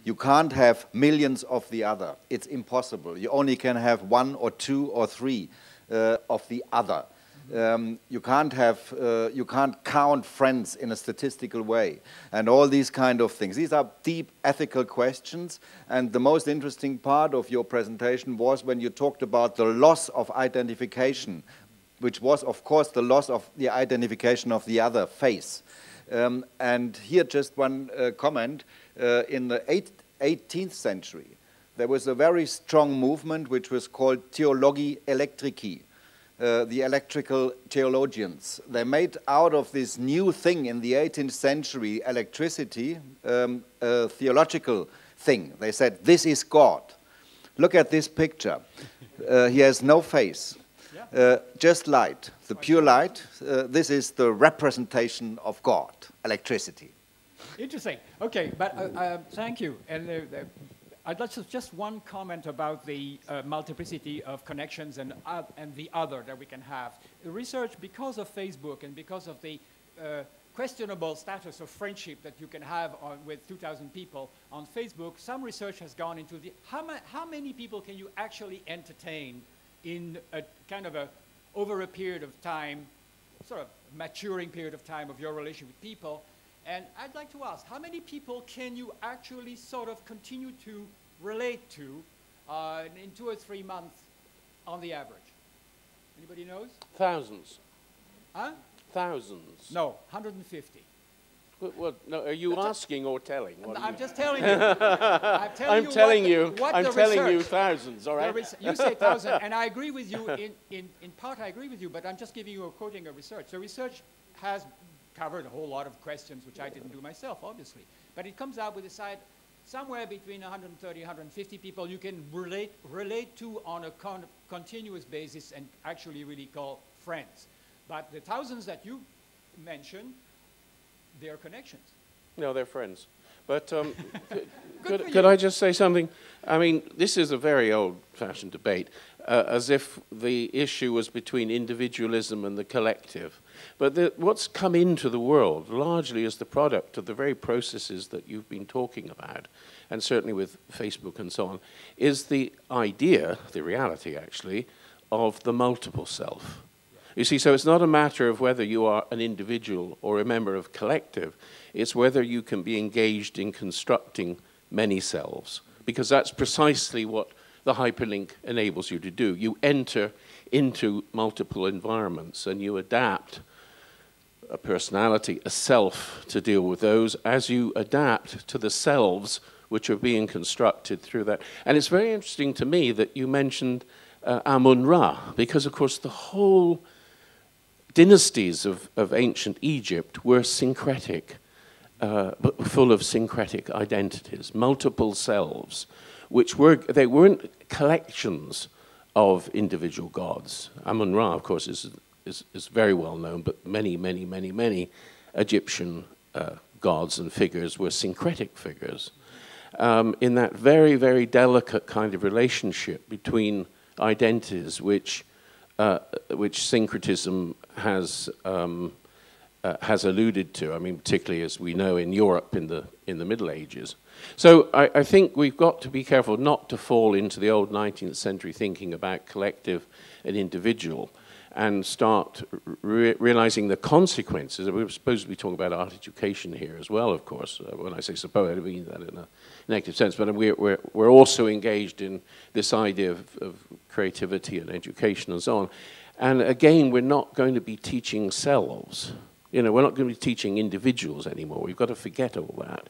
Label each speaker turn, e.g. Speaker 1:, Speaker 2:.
Speaker 1: You can't have millions of the other. It's impossible. You only can have one or two or three of the other. You can't count friends in a statistical way, and all these kind of things. These are deep ethical questions, and the most interesting part of your presentation was when you talked about the loss of identification, which was, of course, the loss of the identification of the other face. And here just one comment. In the 18th century, there was a very strong movement which was called Theologi Electrici, the electrical theologians. They made out of this new thing in the 18th century, electricity, a theological thing. They said, this is God. Look at this picture. He has no face, just light, the pure light. This is the representation of God, electricity.
Speaker 2: Interesting. Okay, but thank you. And I'd like to just one comment about the multiplicity of connections and the other that we can have. The research, because of Facebook and because of the questionable status of friendship that you can have with 2,000 people on Facebook, some research has gone into the how many people can you actually entertain in a kind of over a period of time, sort of maturing period of time of your relation with people. And I'd like to ask, how many people can you actually sort of continue to relate to in 2 or 3 months on the average? Anybody knows?
Speaker 3: Thousands.
Speaker 2: Huh?
Speaker 3: Thousands.
Speaker 2: No, 150.
Speaker 3: Well, no, are you asking or telling?
Speaker 2: I'm just telling you. I'm telling
Speaker 3: you thousands, all right?
Speaker 2: You say thousands, and I agree with you. In part, I agree with you, but I'm just giving you quoting a research. The research has covered a whole lot of questions, which I didn't do myself, obviously. But it comes out with a side somewhere between 130, 150 people you can relate to on a continuous basis and actually really call friends. But the thousands that you mentioned, they're connections.
Speaker 3: No, they're friends. But could I just say something? I mean, this is a very old-fashioned debate, as if the issue was between individualism and the collective. But what's come into the world largely is the product of the very processes that you've been talking about, and certainly with Facebook and so on, is the idea, the reality actually, of the multiple self. You see, so it's not a matter of whether you are an individual or a member of collective, it's whether you can be engaged in constructing many selves, because that's precisely what the hyperlink enables you to do. You enter into multiple environments and you adapt a personality, a self, to deal with those as you adapt to the selves which are being constructed through that. And it's very interesting to me that you mentioned Amun-Ra, because of course the whole dynasties of ancient Egypt were syncretic, but full of syncretic identities, multiple selves, which they weren't collections of individual gods. Amun-Ra, of course, is very well known, but many Egyptian gods and figures were syncretic figures. In that very, very delicate kind of relationship between identities, which syncretism has alluded to. I mean, particularly as we know in Europe in the Middle Ages. So I think we've got to be careful not to fall into the old 19th century thinking about collective and individual, and start realizing the consequences. We're supposed to be talking about art education here as well, of course. When I say suppose, I don't mean that in a negative sense, but we're also engaged in this idea of creativity and education and so on. And again, we're not going to be teaching selves. You know, we're not going to be teaching individuals anymore. We've got to forget all that.